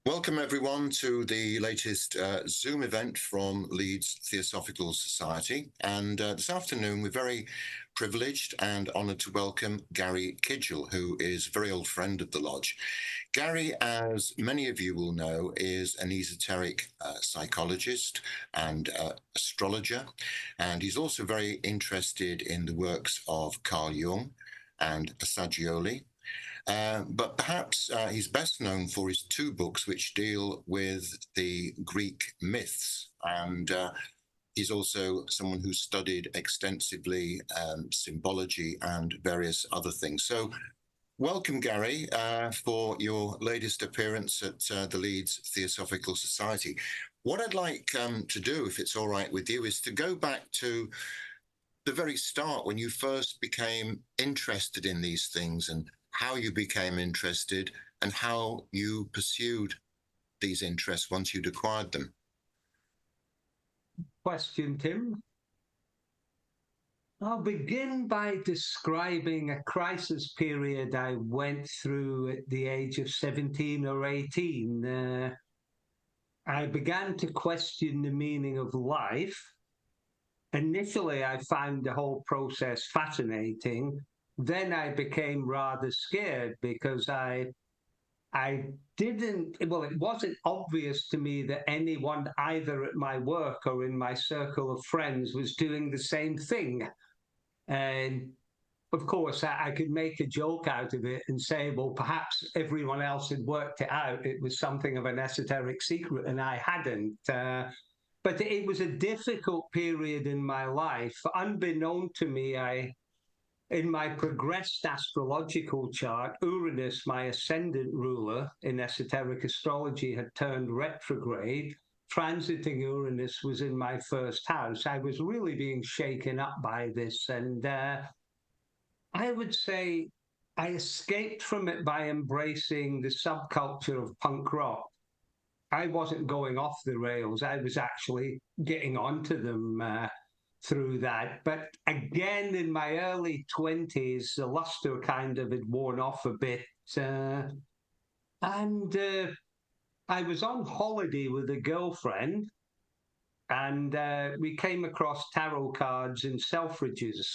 Welcome everyone to the latest Zoom event from Leeds Theosophical Society. And this afternoon, we're very privileged and honoured to welcome Gary Kidgell, who is a very old friend of the Lodge. Gary, as many of you will know, is an esoteric psychologist and astrologer. And he's also very interested in the works of Carl Jung and Assagioli. But perhaps he's best known for his two books which deal with the Greek myths. And he's also someone who studied extensively symbology and various other things. So welcome, Gary, for your latest appearance at the Leeds Theosophical Society. What I'd like to do, if it's all right with you, is to go back to the very start when you first became interested in these things and how you became interested and how you pursued these interests once you'd acquired them. Question, Tim. I'll begin by describing a crisis period I went through at the age of 17 or 18. I began to question the meaning of life. Initially, I found the whole process fascinating. Then I became rather scared because I didn't, well, it wasn't obvious to me that anyone either at my work or in my circle of friends was doing the same thing. And of course, I could make a joke out of it and say, well, perhaps everyone else had worked it out. It was something of an esoteric secret and I hadn't. But it was a difficult period in my life. Unbeknown to me, in my progressed astrological chart, Uranus, my ascendant ruler in esoteric astrology, had turned retrograde. Transiting Uranus was in my first house. I was really being shaken up by this. And I would say I escaped from it by embracing the subculture of punk rock. I wasn't going off the rails. I was actually getting onto them through that. But again, in my early 20s, the luster kind of had worn off a bit. And I was on holiday with a girlfriend, and we came across tarot cards in Selfridges.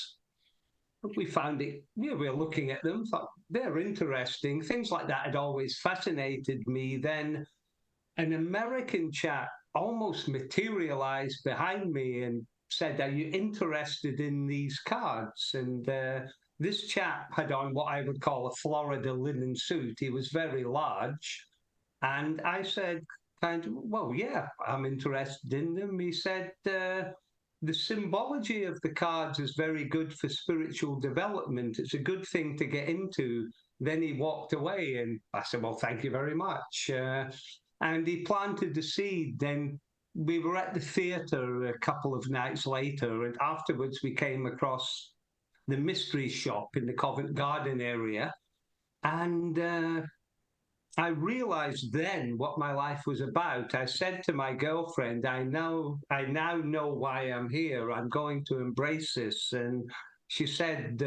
We found it, we were looking at them, thought they're interesting. Things like that had always fascinated me. Then an American chap almost materialized behind me and said, are you interested in these cards? And this chap had on what I would call a Florida linen suit. He was very large. And I said, kind of, well, yeah, I'm interested in them. He said, the symbology of the cards is very good for spiritual development. It's a good thing to get into. Then he walked away and I said, well, thank you very much. And he planted the seed. Then we were at the theatre a couple of nights later, and afterwards we came across the mystery shop in the Covent Garden area. And I realized then what my life was about. I said to my girlfriend, I now know why I'm here. I'm going to embrace this. And she said,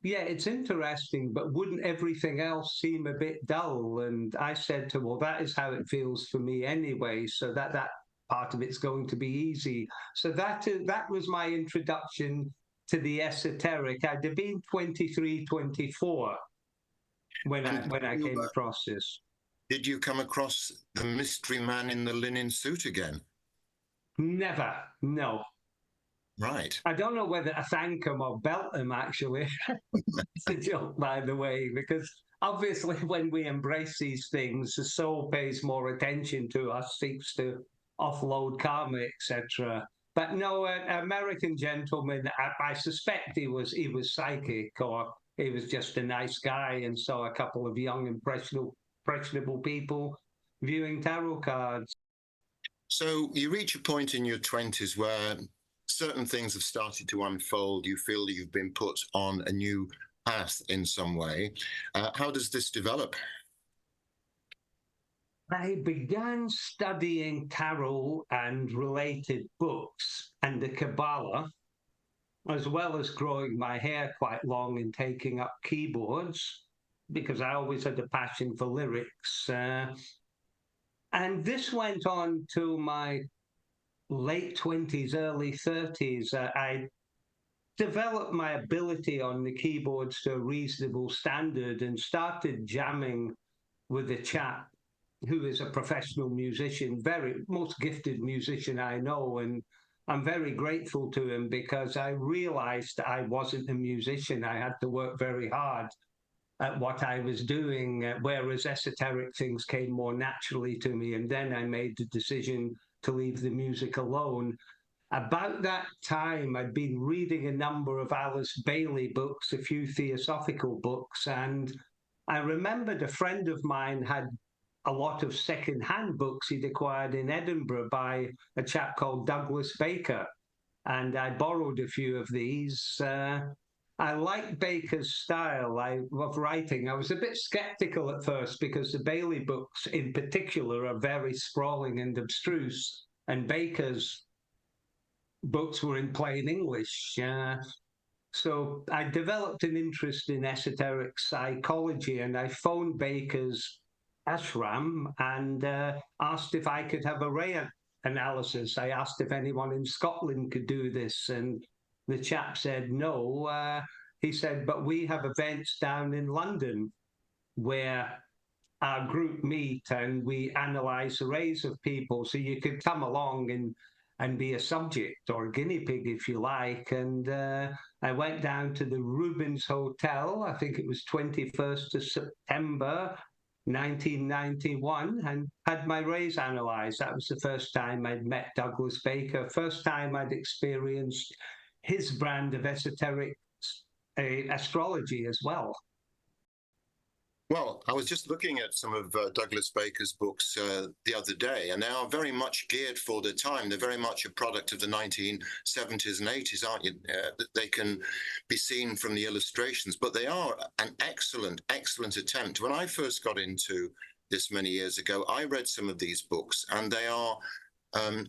yeah, it's interesting, but wouldn't everything else seem a bit dull? And I said to her, well, that is how it feels for me anyway. So that part of it's going to be easy. So that was my introduction to the esoteric. I'd have been 23, 24 when I came across this. Did you come across the mystery man in the linen suit again? Never, no. Right. I don't know whether to thank him or belt him, actually. It's a joke, by the way, because obviously when we embrace these things, the soul pays more attention to us, seeks to offload karma, etc. But no, an American gentleman, I suspect he was psychic, or he was just a nice guy and saw a couple of young, impressionable people viewing tarot cards. So you reach a point in your 20s where certain things have started to unfold. You feel you've been put on a new path in some way. How does this develop? I began studying tarot and related books and the Kabbalah, as well as growing my hair quite long and taking up keyboards, because I always had a passion for lyrics. And this went on to my late 20s, early 30s. I developed my ability on the keyboards to a reasonable standard and started jamming with a chap who is a professional musician, very most gifted musician I know. And I'm very grateful to him because I realized I wasn't a musician. I had to work very hard at what I was doing, whereas esoteric things came more naturally to me. And then I made the decision to leave the music alone. About that time, I'd been reading a number of Alice Bailey books, a few theosophical books, and I remembered a friend of mine had a lot of second-hand books he'd acquired in Edinburgh by a chap called Douglas Baker, and I borrowed a few of these. I like Baker's style of writing. I was a bit skeptical at first because the Bailey books in particular are very sprawling and abstruse, and Baker's books were in plain English. So I developed an interest in esoteric psychology, and I phoned Baker's ashram and asked if I could have a ray analysis. I asked if anyone in Scotland could do this, and the chap said no. He said, but we have events down in London where our group meet and we analyze arrays of people. So you could come along and be a subject or a guinea pig if you like. And I went down to the Rubens Hotel, I think it was 21st of September 1991, and had my rays analysed. That was the first time I'd met Douglas Baker, first time I'd experienced his brand of esoteric astrology as well. Well, I was just looking at some of Douglas Baker's books the other day, and they are very much geared for the time. They're very much a product of the 1970s and 80s, aren't you? They can be seen from the illustrations, but they are an excellent, excellent attempt. When I first got into this many years ago, I read some of these books, and they are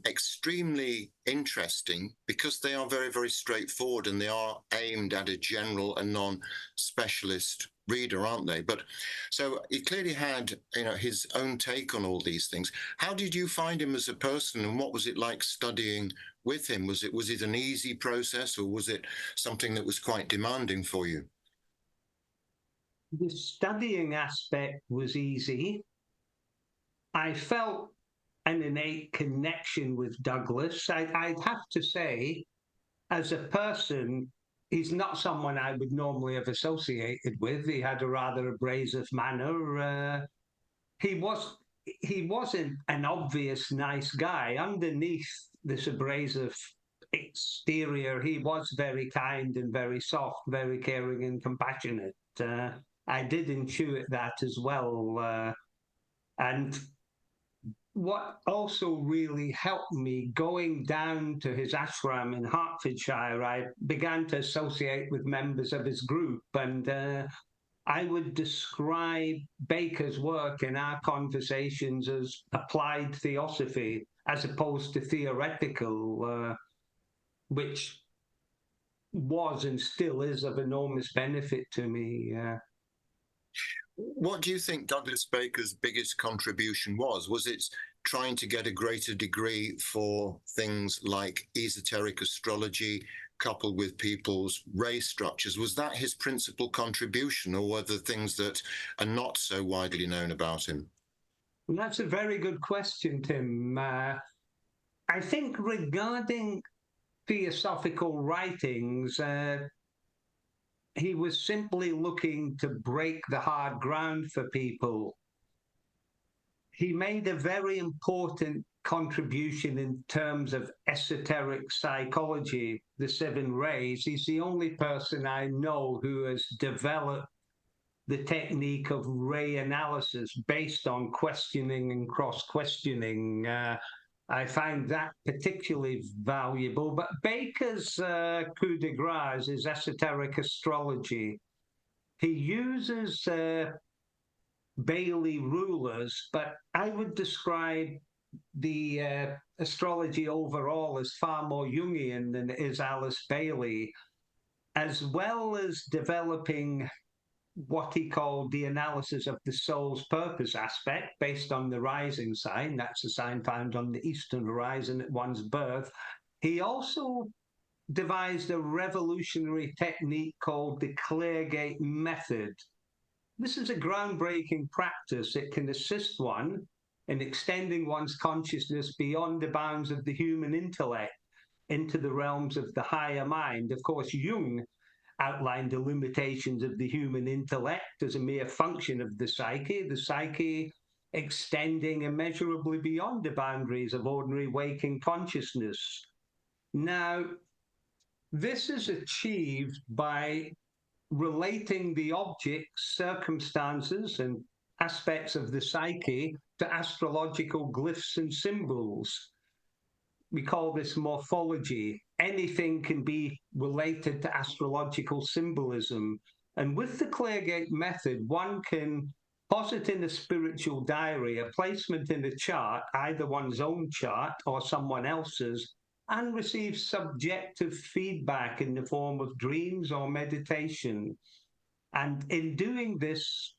extremely interesting because they are very, very straightforward, and they are aimed at a general and non-specialist reader, aren't they? But so he clearly had, his own take on all these things. How did you find him as a person, and what was it like studying with him? Was it an easy process, or was it something that was quite demanding for you? The studying aspect was easy. I felt an innate connection with Douglas. I'd have to say, as a person, he's not someone I would normally have associated with. He had a rather abrasive manner. He wasn't an obvious nice guy. Underneath this abrasive exterior, he was very kind and very soft, very caring and compassionate. I did intuit that as well. And what also really helped me, going down to his ashram in Hertfordshire, I began to associate with members of his group, and I would describe Baker's work in our conversations as applied theosophy as opposed to theoretical, which was and still is of enormous benefit to me. What do you think Douglas Baker's biggest contribution was? Was it trying to get a greater degree for things like esoteric astrology coupled with people's race structures? Was that his principal contribution, or were there things that are not so widely known about him? And that's a very good question, Tim. I think regarding theosophical writings, he was simply looking to break the hard ground for people. He made a very important contribution in terms of esoteric psychology, the seven rays. He's the only person I know who has developed the technique of ray analysis based on questioning and cross-questioning. I find that particularly valuable. But Baker's coup de grace is esoteric astrology. He uses Bailey rulers, but I would describe the astrology overall as far more Jungian than it is Alice Bailey, as well as developing what he called the analysis of the soul's purpose aspect based on the rising sign. That's a sign found on the eastern horizon at one's birth. He also devised a revolutionary technique called the Cleargate method. This is a groundbreaking practice. It can assist one in extending one's consciousness beyond the bounds of the human intellect into the realms of the higher mind. Of course, Jung outlined the limitations of the human intellect as a mere function of the psyche extending immeasurably beyond the boundaries of ordinary waking consciousness. Now, this is achieved by relating the objects, circumstances, and aspects of the psyche to astrological glyphs and symbols. We call this morphology. Anything can be related to astrological symbolism. And with the Cleargate method, one can posit in a spiritual diary a placement in a chart, either one's own chart or someone else's, and receive subjective feedback in the form of dreams or meditation. And in doing this,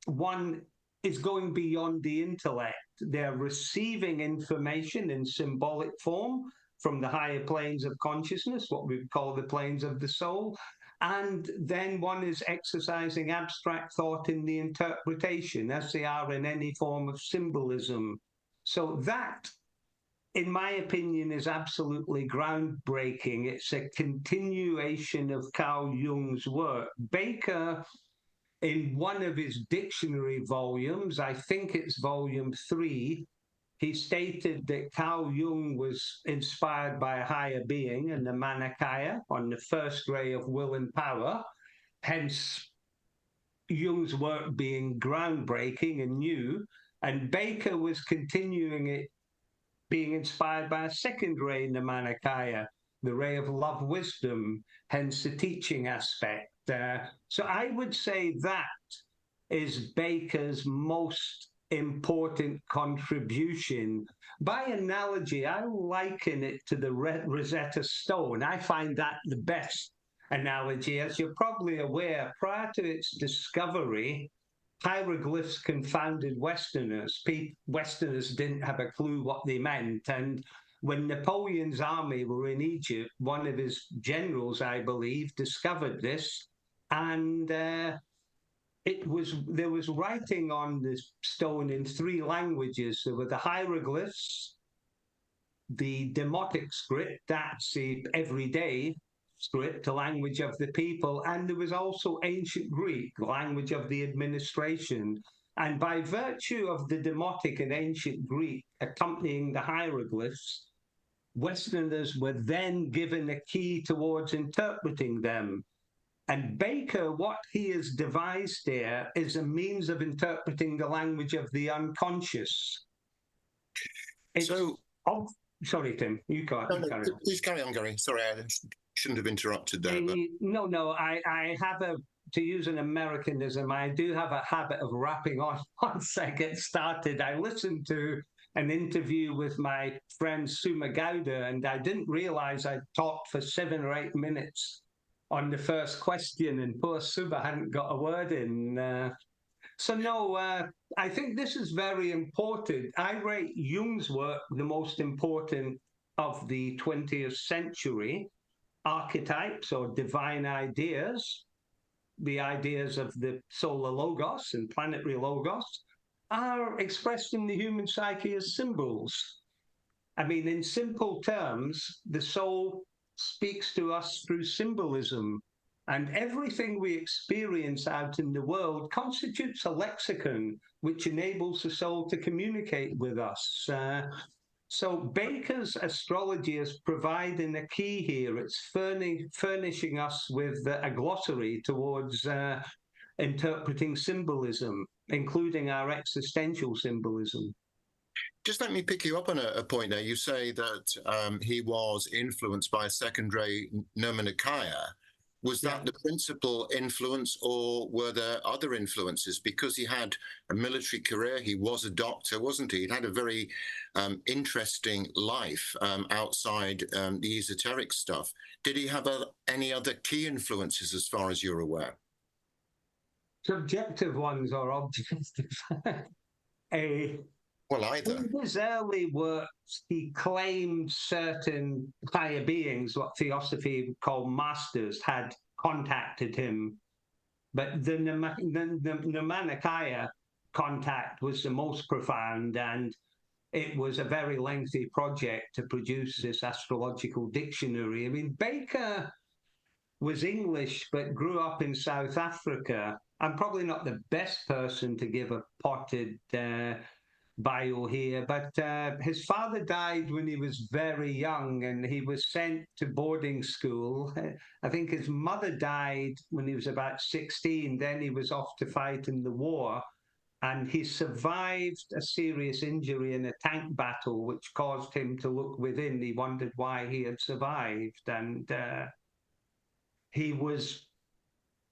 one is going beyond the intellect. They're receiving information in symbolic form from the higher planes of consciousness, what we call the planes of the soul. And then one is exercising abstract thought in the interpretation, as they are in any form of symbolism. So that, in my opinion, is absolutely groundbreaking. It's a continuation of Carl Jung's work. Baker, in one of his dictionary volumes, I think it's volume 3, he stated that Carl Jung was inspired by a higher being and the Manakaya on the first ray of will and power, hence Jung's work being groundbreaking and new, and Baker was continuing it, being inspired by a second ray in the Manakaya, the ray of love wisdom, hence the teaching aspect. So I would say that is Baker's most important contribution. By analogy, I liken it to the Rosetta Stone. I find that the best analogy. As you're probably aware, prior to its discovery, hieroglyphs confounded Westerners. Westerners didn't have a clue what they meant. And when Napoleon's army were in Egypt, one of his generals, I believe, discovered this. And there was writing on the stone in 3 languages. There were the hieroglyphs, the demotic script, that's the everyday script, the language of the people, and there was also ancient Greek, language of the administration. And by virtue of the demotic and ancient Greek accompanying the hieroglyphs, Westerners were then given a key towards interpreting them. And Baker, what he has devised there is a means of interpreting the language of the unconscious. Sorry, Tim, you can't. No, please carry on, Gary. Sorry, I shouldn't have interrupted there. But... No, I have to use an Americanism, I do have a habit of rapping on once I get started. I listened to an interview with my friend Suma Gowda, and I didn't realize I talked for 7 or 8 minutes on the first question, and poor Suma hadn't got a word in. I think this is very important. I rate Jung's work the most important of the 20th century. Archetypes or divine ideas, the ideas of the solar logos and planetary logos, are expressed in the human psyche as symbols. I mean, in simple terms, the soul speaks to us through symbolism, and everything we experience out in the world constitutes a lexicon which enables the soul to communicate with us. So Baker's astrology is providing a key here. It's furnishing us with a glossary towards interpreting symbolism, including our existential symbolism. Just let me pick you up on a point there. You say that he was influenced by a second-ray Nirmanakaya. Was that the principal influence, or were there other influences? Because he had a military career, he was a doctor, wasn't he? He had a very interesting life outside the esoteric stuff. Did he have any other key influences as far as you're aware? subjective ones or objective. a Well, either. In his early works, he claimed certain higher beings, what Theosophy called masters, had contacted him. But the Nirmanakaya contact was the most profound, and it was a very lengthy project to produce this astrological dictionary. I mean, Baker was English but grew up in South Africa. I'm probably not the best person to give a potted bio here, but his father died when he was very young and he was sent to boarding school. I think his mother died when he was about 16. Then he was off to fight in the war. And he survived a serious injury in a tank battle, which caused him to look within. He wondered why he had survived. And he was,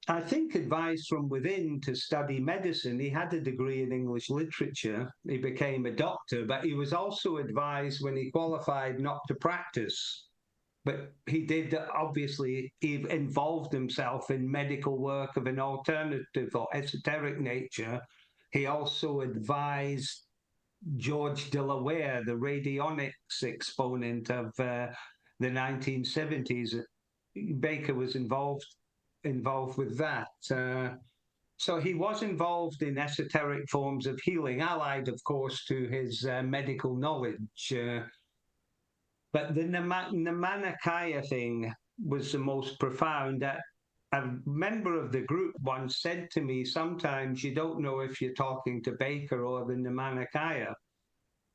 I think, advised from within to study medicine. He had a degree in English literature. He became a doctor, but he was also advised when he qualified not to practice. But he did, obviously, he involved himself in medical work of an alternative or esoteric nature. He also advised George de la Ware, the radionics exponent of the 1970s. Baker was involved with that. So he was involved in esoteric forms of healing, allied, of course, to his medical knowledge. But the Nirmanakaya thing was the most profound. A member of the group once said to me, sometimes you don't know if you're talking to Baker or the Nirmanakaya.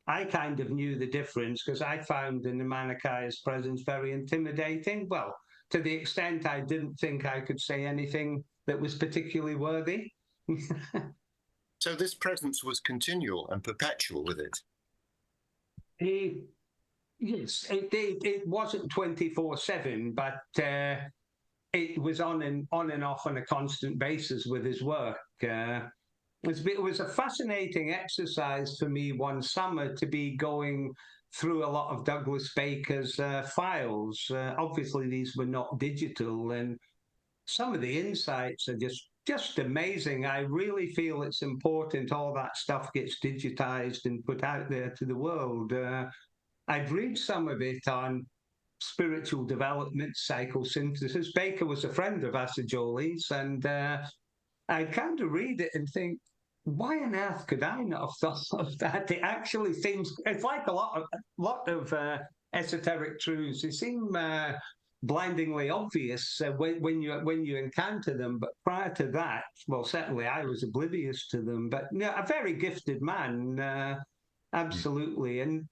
I kind of knew the difference because I found the Nirmanakaya's presence very intimidating. Well, to the extent I didn't think I could say anything that was particularly worthy. So this presence was continual and perpetual with it. Yes, it wasn't 24/7, but it was on and off on a constant basis with his work. It was a fascinating exercise for me one summer to be going through a lot of Douglas Baker's files. Obviously, these were not digital, and some of the insights are just amazing. I really feel it's important all that stuff gets digitized and put out there to the world. I'd read some of it on spiritual development, psychosynthesis. Baker was a friend of Assagioli's, and I'd kind of read it and think, why on earth could I not have thought of that? It actually seems, it's like a lot of esoteric truths. They seem blindingly obvious when you encounter them, but prior to that, well, certainly I was oblivious to them. But a very gifted man, absolutely, and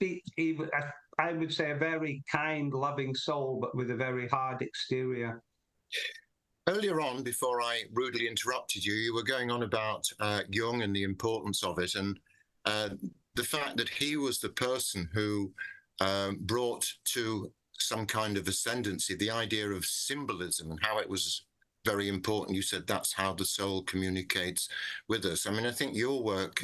I would say a very kind, loving soul, but with a very hard exterior. Earlier on, before I rudely interrupted you, you were going on about Jung and the importance of it, and the fact that he was the person who brought to some kind of ascendancy the idea of symbolism and how it was very important. You said that's how the soul communicates with us. I mean, I think your work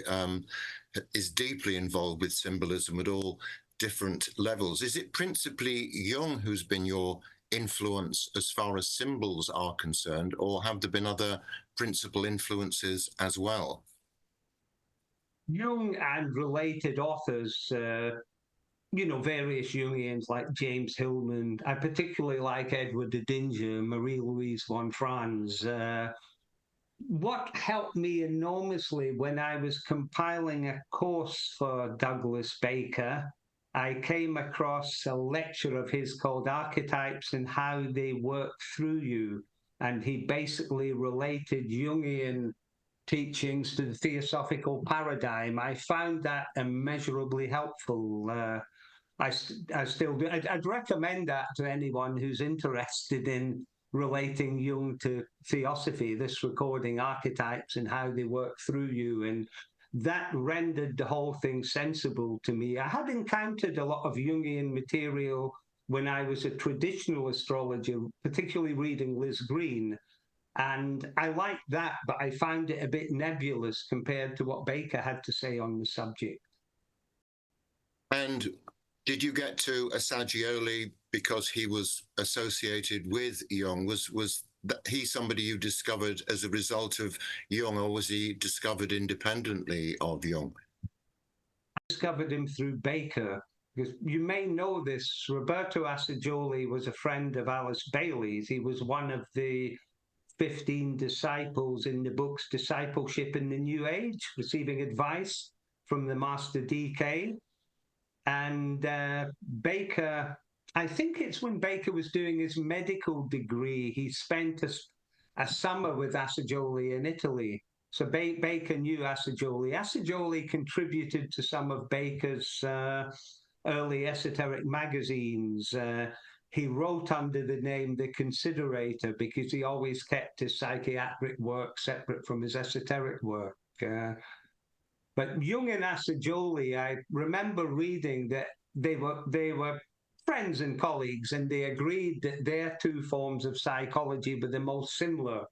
is deeply involved with symbolism at all different levels. Is it principally Jung who's been your influence as far as symbols are concerned, or have there been other principal influences as well? Jung and related authors, various Jungians like James Hillman. I particularly like Edward de Dinger, Marie-Louise von Franz. What helped me enormously when I was compiling a course for Douglas Baker, I came across a lecture of his called Archetypes and How They Work Through You. And he basically related Jungian teachings to the theosophical paradigm. I found that immeasurably helpful. I still do. I'd recommend that to anyone who's interested in relating Jung to theosophy, this recording, Archetypes and How They Work Through You. And that rendered the whole thing sensible to me. I had encountered a lot of Jungian material when I was a traditional astrologer, particularly reading Liz Green. And I liked that, but I found it a bit nebulous compared to what Baker had to say on the subject. And did you get to Assagioli because he was associated with Jung? Was he's somebody you discovered as a result of Jung, or was he discovered independently of Jung? I discovered him through Baker. Because you may know this, Roberto Assagioli was a friend of Alice Bailey's. He was one of the 15 disciples in the books Discipleship in the New Age, receiving advice from the Master DK. And Baker, I think it's when Baker was doing his medical degree, he spent a summer with Assagioli in Italy. So Baker knew Assagioli. Assagioli contributed to some of Baker's early esoteric magazines. He wrote under the name The Considerator because he always kept his psychiatric work separate from his esoteric work. But Jung and Assagioli, I remember reading that they were friends and colleagues, and they agreed that their two forms of psychology were the most similar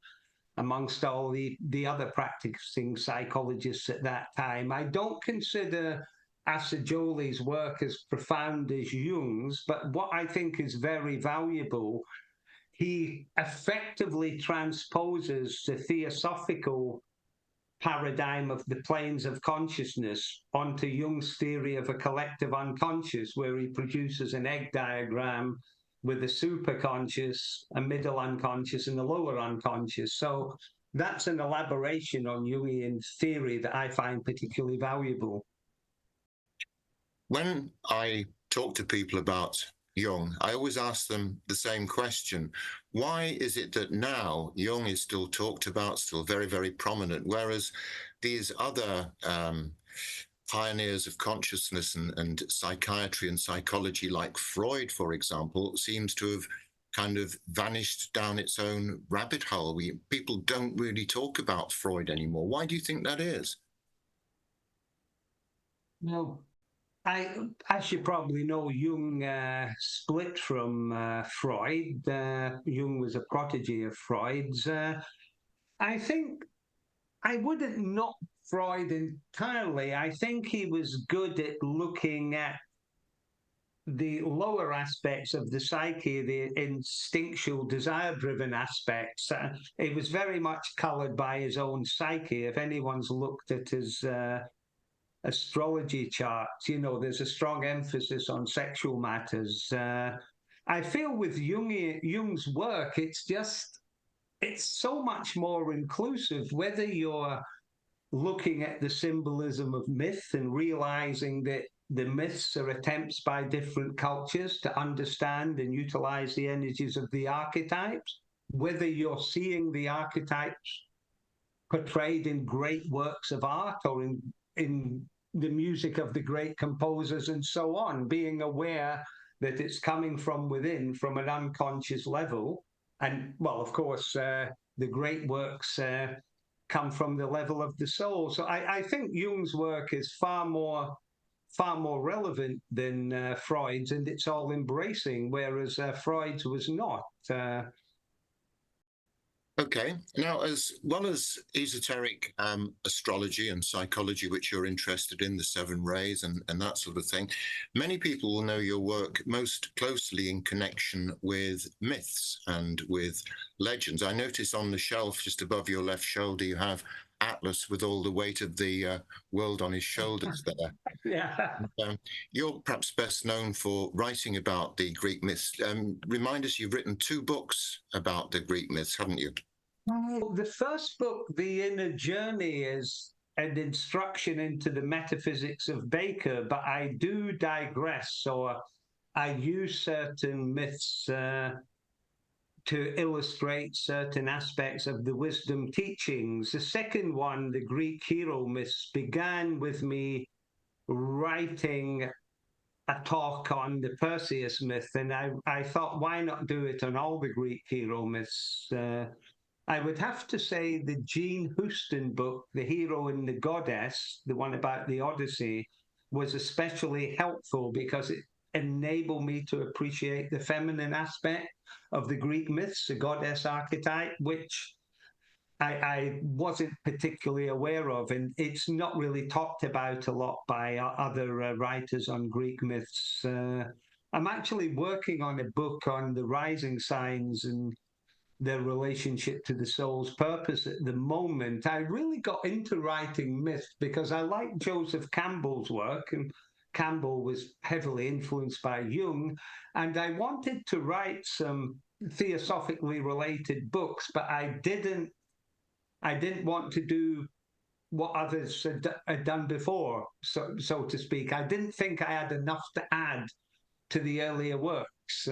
amongst all the other practicing psychologists at that time. I don't consider Assagioli's work as profound as Jung's, but what I think is very valuable, he effectively transposes the theosophical paradigm of the planes of consciousness onto Jung's theory of a collective unconscious, where he produces an egg diagram with a superconscious, a middle unconscious, and a lower unconscious. So that's an elaboration on Jungian theory that I find particularly valuable. When I talk to people about Jung, I always ask them the same question. Why is it that now Jung is still talked about, still very, very prominent, whereas these other pioneers of consciousness and psychiatry and psychology, like Freud, for example, seems to have kind of vanished down its own rabbit hole? People don't really talk about Freud anymore. Why do you think that is? Well, as you probably know, Jung split from Freud. Jung was a protege of Freud's. I think I wouldn't knock Freud entirely. I think he was good at looking at the lower aspects of the psyche, the instinctual, desire-driven aspects. It was very much coloured by his own psyche. If anyone's looked at his astrology charts, there's a strong emphasis on sexual matters. I feel with Jung's work, it's so much more inclusive, whether you're looking at the symbolism of myth and realizing that the myths are attempts by different cultures to understand and utilize the energies of the archetypes, whether you're seeing the archetypes portrayed in great works of art or in the music of the great composers and so on, being aware that it's coming from within, from an unconscious level. And, well, of course, the great works come from the level of the soul. So I think Jung's work is far more relevant than Freud's, and it's all embracing, whereas Freud's was not. Okay. Now, as well as esoteric astrology and psychology, which you're interested in, the seven rays and that sort of thing, many people will know your work most closely in connection with myths and with legends. I notice on the shelf just above your left shoulder, you have Atlas with all the weight of the world on his shoulders there. Yeah. You're perhaps best known for writing about the Greek myths. Remind us, you've written 2 books about the Greek myths, haven't you? The first book, The Inner Journey, is an instruction into the metaphysics of Baker, but I do digress. So I use certain myths to illustrate certain aspects of the wisdom teachings. The second one, the Greek hero myths, began with me writing a talk on the Perseus myth, and I thought, why not do it on all the Greek hero myths? I would have to say the Jean Houston book, The Hero and the Goddess, the one about the Odyssey, was especially helpful because it enabled me to appreciate the feminine aspect of the Greek myths, the goddess archetype, which I wasn't particularly aware of, and it's not really talked about a lot by other writers on Greek myths. I'm actually working on a book on the rising signs and their relationship to the soul's purpose at the moment. I really got into writing myth because I like Joseph Campbell's work, and Campbell was heavily influenced by Jung, and I wanted to write some theosophically related books, but I didn't want to do what others had done before, so to speak. I didn't think I had enough to add to the earlier works.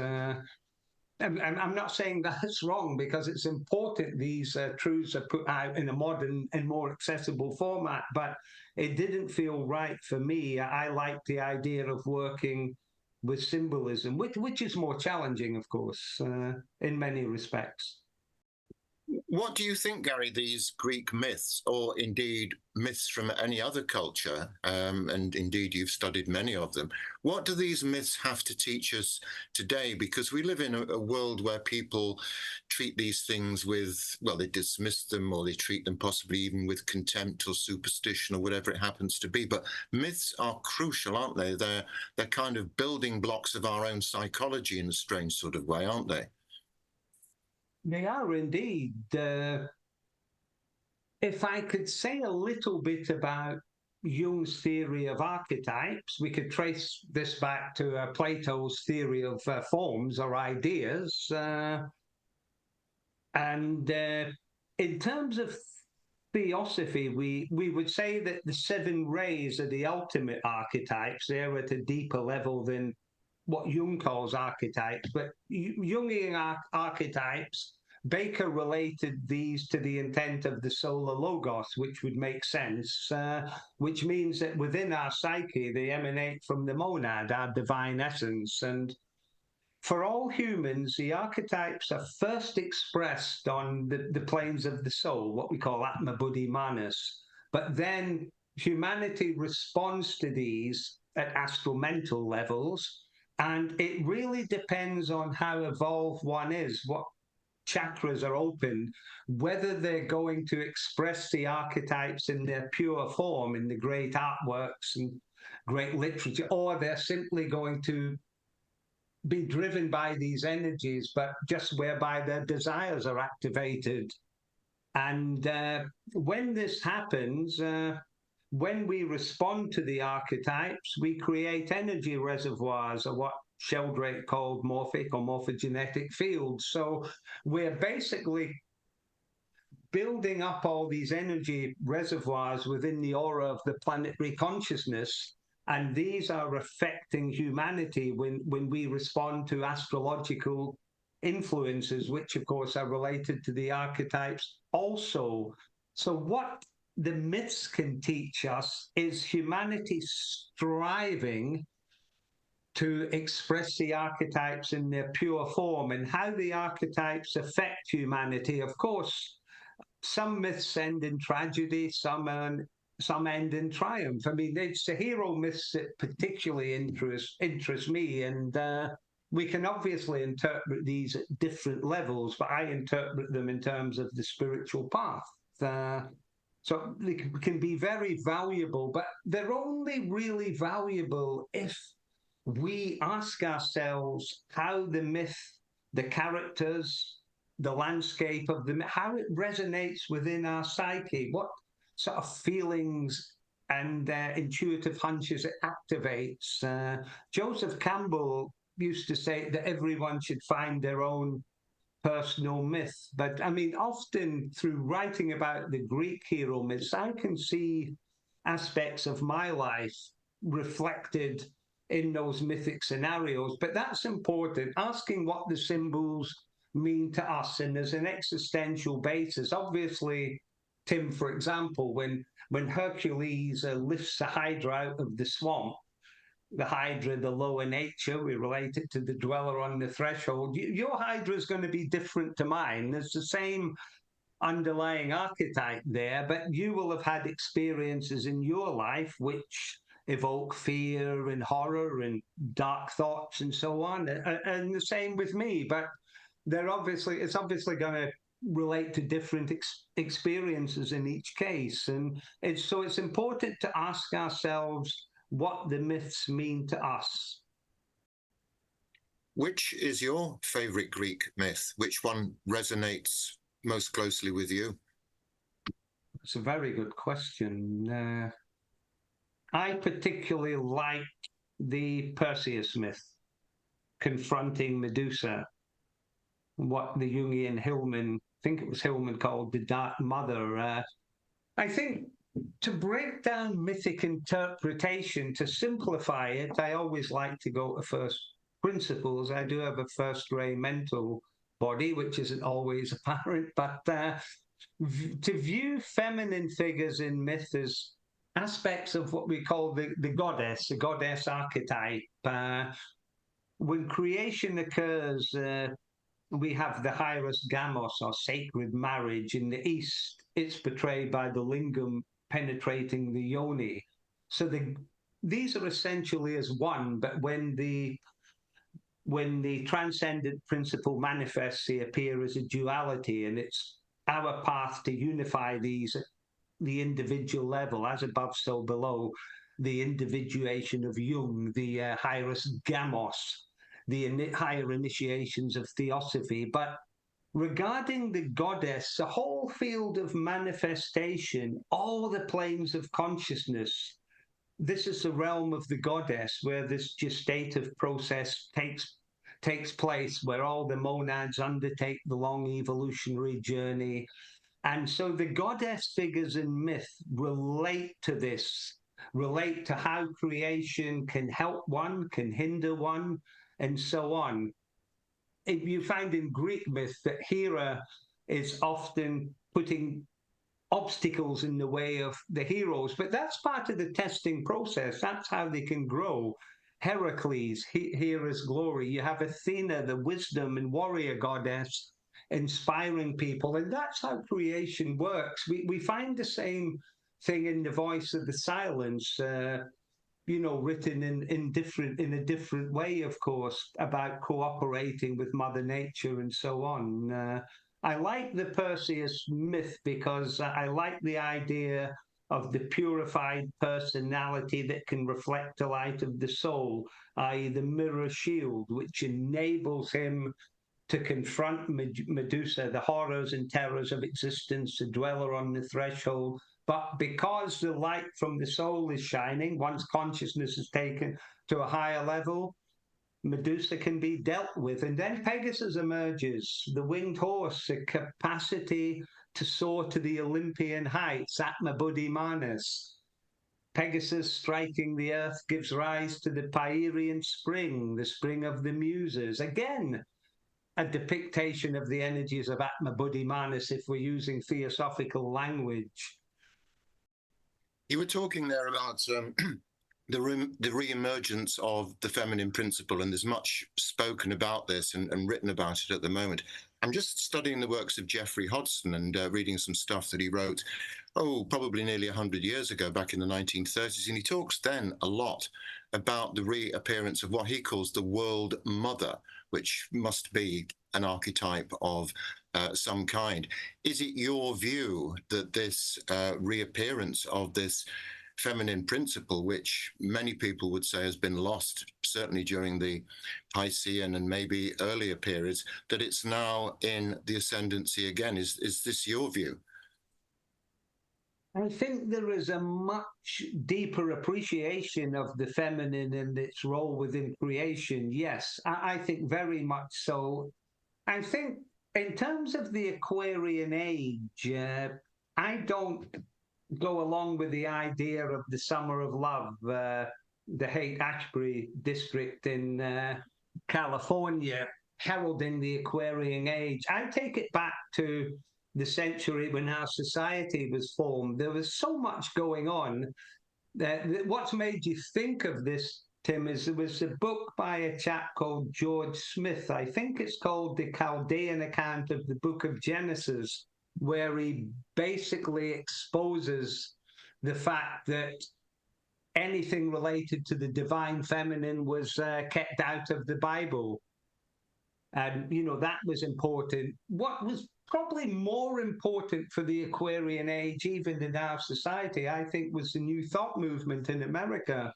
I'm not saying that's wrong, because it's important these truths are put out in a modern and more accessible format, but it didn't feel right for me. I like the idea of working with symbolism, which is more challenging, of course, in many respects. What do you think, Gary, these Greek myths, or indeed myths from any other culture, and indeed you've studied many of them, what do these myths have to teach us today? Because we live in a world where people treat these things with, well, they dismiss them, or they treat them possibly even with contempt or superstition or whatever it happens to be. But myths are crucial, aren't they? They're kind of building blocks of our own psychology in a strange sort of way, aren't they? They are indeed. If I could say a little bit about Jung's theory of archetypes, we could trace this back to Plato's theory of forms or ideas. And in terms of theosophy, we would say that the seven rays are the ultimate archetypes. They're at a deeper level than what Jung calls archetypes, but Jungian archetypes, Baker related these to the intent of the solar logos, which would make sense, which means that within our psyche, they emanate from the monad, our divine essence. And for all humans, the archetypes are first expressed on the planes of the soul, what we call Atma Buddhi Manas. But then humanity responds to these at astral mental levels. And it really depends on how evolved one is, what chakras are open, whether they're going to express the archetypes in their pure form, in the great artworks and great literature, or they're simply going to be driven by these energies, but just whereby their desires are activated. And when this happens, when we respond to the archetypes, we create energy reservoirs, or what Sheldrake called morphic or morphogenetic fields. So we're basically building up all these energy reservoirs within the aura of the planetary consciousness, and these are affecting humanity when we respond to astrological influences, which of course are related to the archetypes also. So what the myths can teach us is humanity striving to express the archetypes in their pure form, and how the archetypes affect humanity. Of course, some myths end in tragedy, some end in triumph. I mean, it's the hero myths that particularly interest me, and we can obviously interpret these at different levels, but I interpret them in terms of the spiritual path. So they can be very valuable, but they're only really valuable if we ask ourselves how the myth, the characters, the landscape of the, how it resonates within our psyche, what sort of feelings and intuitive hunches it activates. Joseph Campbell used to say that everyone should find their own personal myth. But I mean, often through writing about the Greek hero myths, I can see aspects of my life reflected in those mythic scenarios. But that's important, asking what the symbols mean to us, and there's an existential basis. Obviously, Tim, for example, when Hercules lifts the Hydra out of the swamp, the Hydra, the lower nature, we relate it to the dweller on the threshold. Your Hydra is going to be different to mine. There's the same underlying archetype there, but you will have had experiences in your life which evoke fear and horror and dark thoughts and so on, and the same with me. But it's obviously going to relate to different experiences in each case, and it's important to ask ourselves what the myths mean to us. Which is your favorite Greek myth? Which one resonates most closely with you? It's a very good question. I particularly like the Perseus myth, confronting Medusa, what the Jungian Hillman, I think it was Hillman, called the Dark Mother. I think to break down mythic interpretation, to simplify it, I always like to go to first principles. I do have a first-ray mental body, which isn't always apparent, but to view feminine figures in myth as aspects of what we call the goddess archetype. When creation occurs, we have the Hieros Gamos, or sacred marriage. In the East, it's portrayed by the lingam penetrating the yoni. So these are essentially as one, but when the transcendent principle manifests, they appear as a duality, and it's our path to unify these at the individual level, as above, so below, the individuation of Jung, the Hieros Gamos, the higher initiations of theosophy. But regarding the goddess, the whole field of manifestation, all the planes of consciousness, this is the realm of the goddess, where this gestative process takes place, where all the monads undertake the long evolutionary journey. And so the goddess figures in myth relate to this, relate to how creation can help one, can hinder one, and so on. If you find in Greek myth that Hera is often putting obstacles in the way of the heroes, but that's part of the testing process. That's how they can grow. Heracles, Hera's glory. You have Athena, the wisdom and warrior goddess, inspiring people, and that's how creation works. We find the same thing in the voice of the silence, written in a different way, of course, about cooperating with Mother Nature and so on. I like the Perseus myth because I like the idea of the purified personality that can reflect the light of the soul, i.e. the mirror shield, which enables him to confront Medusa, the horrors and terrors of existence, the dweller on the threshold. But because the light from the soul is shining, once consciousness is taken to a higher level, Medusa can be dealt with. And then Pegasus emerges, the winged horse, the capacity to soar to the Olympian heights, Atma Buddhi Manas. Pegasus striking the earth gives rise to the Pierian spring, the spring of the muses. Again, a depiction of the energies of Atma Buddhi Manas, if we're using theosophical language. You were talking there about the re-emergence of the feminine principle, and there's much spoken about this and written about it at the moment. I'm just studying the works of Geoffrey Hodgson and reading some stuff that he wrote, probably nearly 100 years ago, back in the 1930s. And he talks then a lot about the reappearance of what he calls the world mother, which must be an archetype of some kind. Is it your view that this reappearance of this feminine principle, which many people would say has been lost, certainly during the Piscean and maybe earlier periods, that it's now in the ascendancy again? Is this your view? I think there is a much deeper appreciation of the feminine and its role within creation. Yes, I think very much so. I think in terms of the Aquarian age, I don't go along with the idea of the summer of love, the Haight-Ashbury district in California, heralding the Aquarian age. I take it back to the century when our society was formed. There was so much going on. What's made you think of this, Tim, is there was a book by a chap called George Smith. I think it's called The Chaldean Account of the Book of Genesis, where he basically exposes the fact that anything related to the divine feminine was kept out of the Bible. And, that was important. What was probably more important for the Aquarian age, even in our society, I think, was the New Thought movement in America.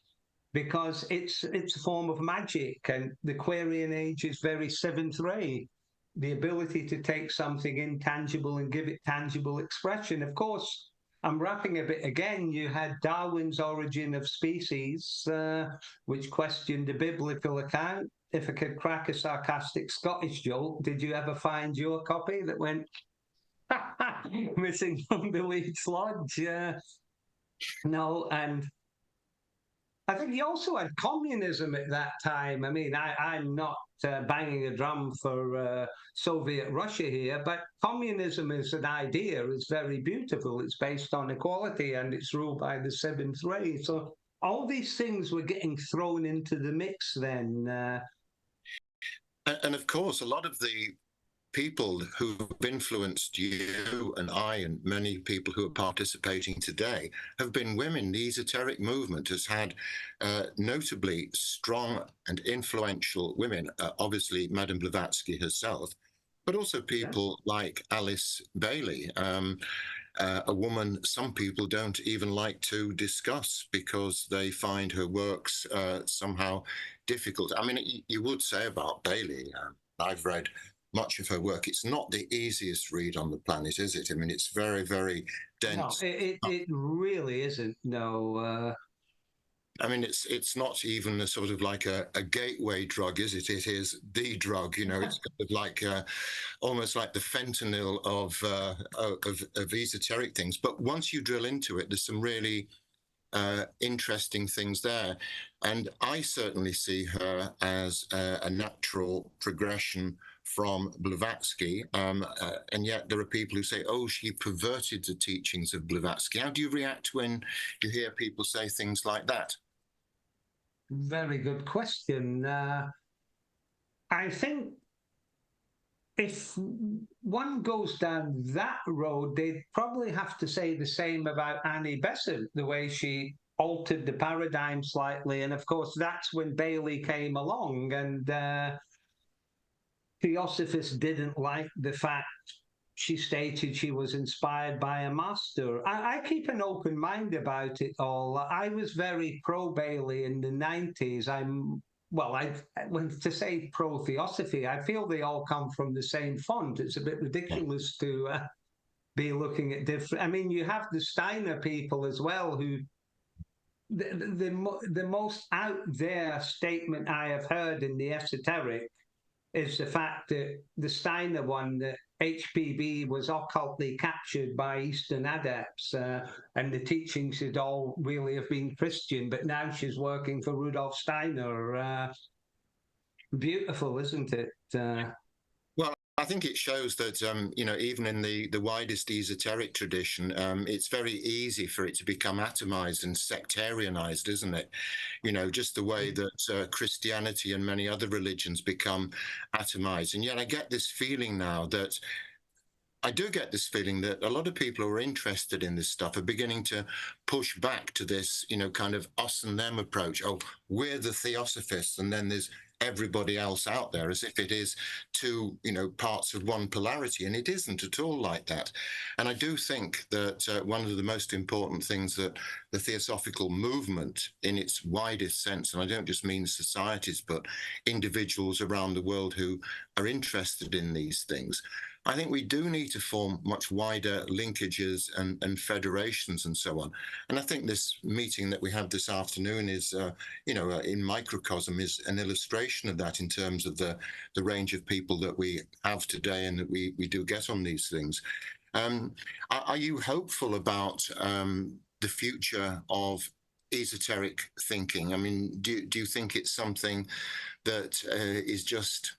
because it's a form of magic, and the Aquarian age is very seventh ray. The ability to take something intangible and give it tangible expression. Of course, I'm wrapping a bit again. You had Darwin's Origin of Species, which questioned the biblical account. If I could crack a sarcastic Scottish joke, did you ever find your copy that went missing from the Leeds Lodge? No, and I think you also had communism at that time. I mean, I'm not banging a drum for Soviet Russia here, but communism as an idea is very beautiful. It's based on equality and it's ruled by the seventh ray. So all these things were getting thrown into the mix then. And of course, a lot of the people who've influenced you and I and many people who are participating today have been women. The esoteric movement has had notably strong and influential women, obviously Madame Blavatsky herself, but also people like Alice Bailey, a woman some people don't even like to discuss because they find her works somehow difficult. I mean, you would say about Bailey, I've read much of her work. It's not the easiest read on the planet, is it? I mean, it's very, very dense. No, it really isn't. No. I mean, it's not even a sort of like a gateway drug, is it? It is the drug. You know, it's kind of like almost like the fentanyl of esoteric things. But once you drill into it, there's some really interesting things there. And I certainly see her as a natural progression from Blavatsky. And yet there are people who say, oh, she perverted the teachings of Blavatsky. How do you react when you hear people say things like that? Very good question. I think if one goes down that road, they'd probably have to say the same about Annie Besant, the way she altered the paradigm slightly. And of course, that's when Bailey came along, and Theosophists didn't like the fact she stated she was inspired by a master. I keep an open mind about it all. I was very pro Bailey in the 90s. When to say pro Theosophy, I feel they all come from the same font. It's a bit ridiculous to be looking at different. I mean, you have the Steiner people as well, who the most out there statement I have heard in the esoteric is the fact that the Steiner one, that HPB was occultly captured by Eastern adepts, and the teachings should all really have been Christian, but now she's working for Rudolf Steiner. Beautiful, isn't it? Well, I think it shows that, even in the widest esoteric tradition, it's very easy for it to become atomized and sectarianized, isn't it? Just the way that Christianity and many other religions become atomized. And yet I get this feeling now that I do get this feeling that a lot of people who are interested in this stuff are beginning to push back to this, kind of us and them approach. Oh, we're the Theosophists, and then there's everybody else out there, as if it is two, parts of one polarity, and it isn't at all like that. And I do think that one of the most important things that the Theosophical movement, in its widest sense, and I don't just mean societies, but individuals around the world who are interested in these things, I think we do need to form much wider linkages and federations and so on. And I think this meeting that we have this afternoon is, in microcosm, is an illustration of that in terms of the range of people that we have today and that we do get on these things. Are you hopeful about the future of esoteric thinking? I mean, do you think it's something that is just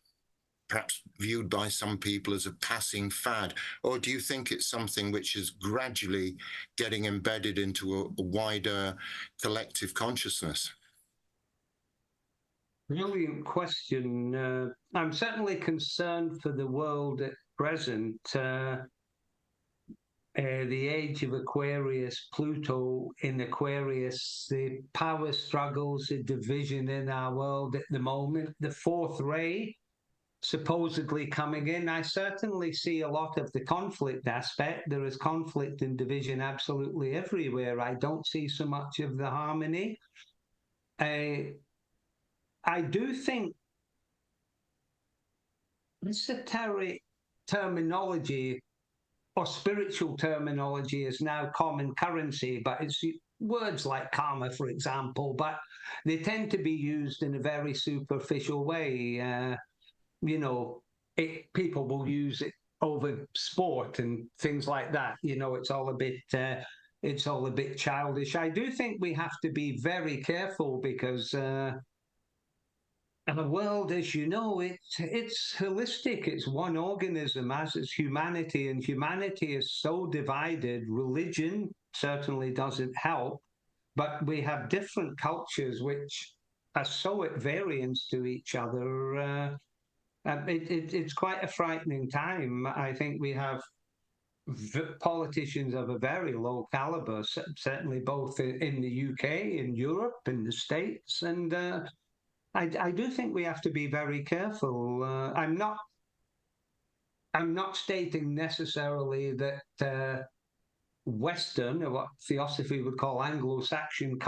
perhaps viewed by some people as a passing fad? Or do you think it's something which is gradually getting embedded into a wider collective consciousness? Brilliant question. I'm certainly concerned for the world at present. The age of Aquarius, Pluto in Aquarius, the power struggles, the division in our world at the moment, the fourth ray supposedly coming in. I certainly see a lot of the conflict aspect. There is conflict and division absolutely everywhere. I don't see so much of the harmony. I do think esoteric terminology or spiritual terminology is now common currency, but it's words like karma, for example, but they tend to be used in a very superficial way. People will use it over sport and things like that. It's all a bit childish. I do think we have to be very careful because and the world, as you know, it's holistic. It's one organism, as is humanity, and humanity is so divided. Religion certainly doesn't help, but we have different cultures which are so at variance to each other. It's quite a frightening time. I think we have politicians of a very low caliber, certainly both in the UK, in Europe, in the States, and I do think we have to be very careful. I'm not stating necessarily that Western, or what Theosophy would call Anglo-Saxon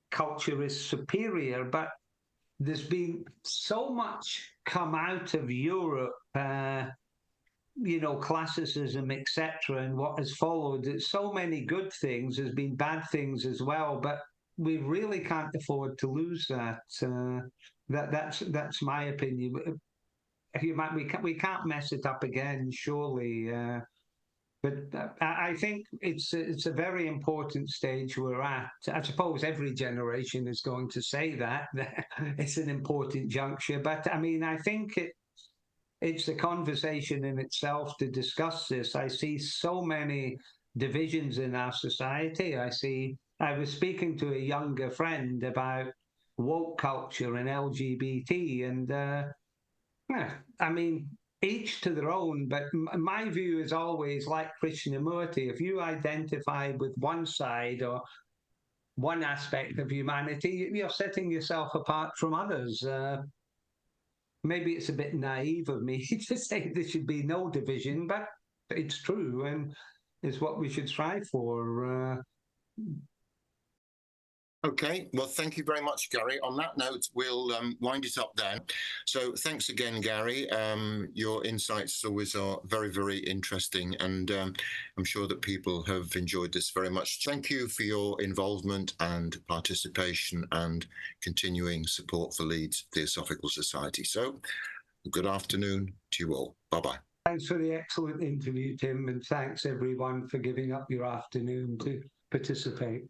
culture, is superior, but there's been so much come out of Europe, classicism, etc., and what has followed. It's so many good things. There's been bad things as well, but we really can't afford to lose that. That's my opinion. We can't mess it up again, surely. But I think it's a very important stage we're at. I suppose every generation is going to say that it's an important juncture. But I mean, I think it's a conversation in itself to discuss this. I see so many divisions in our society. I was speaking to a younger friend about woke culture and LGBT, and I mean, each to their own, but my view is always like Krishnamurti. If you identify with one side or one aspect of humanity, you're setting yourself apart from others. Maybe it's a bit naive of me to say there should be no division, but it's true, and it's what we should strive for. Okay, well, thank you very much, Gary. On that note, we'll wind it up then. So thanks again, Gary. Your insights always are very, very interesting, and I'm sure that people have enjoyed this very much. Thank you for your involvement and participation and continuing support for Leeds Theosophical Society. So good afternoon to you all. Bye-bye. Thanks for the excellent interview, Tim, and thanks everyone for giving up your afternoon to participate.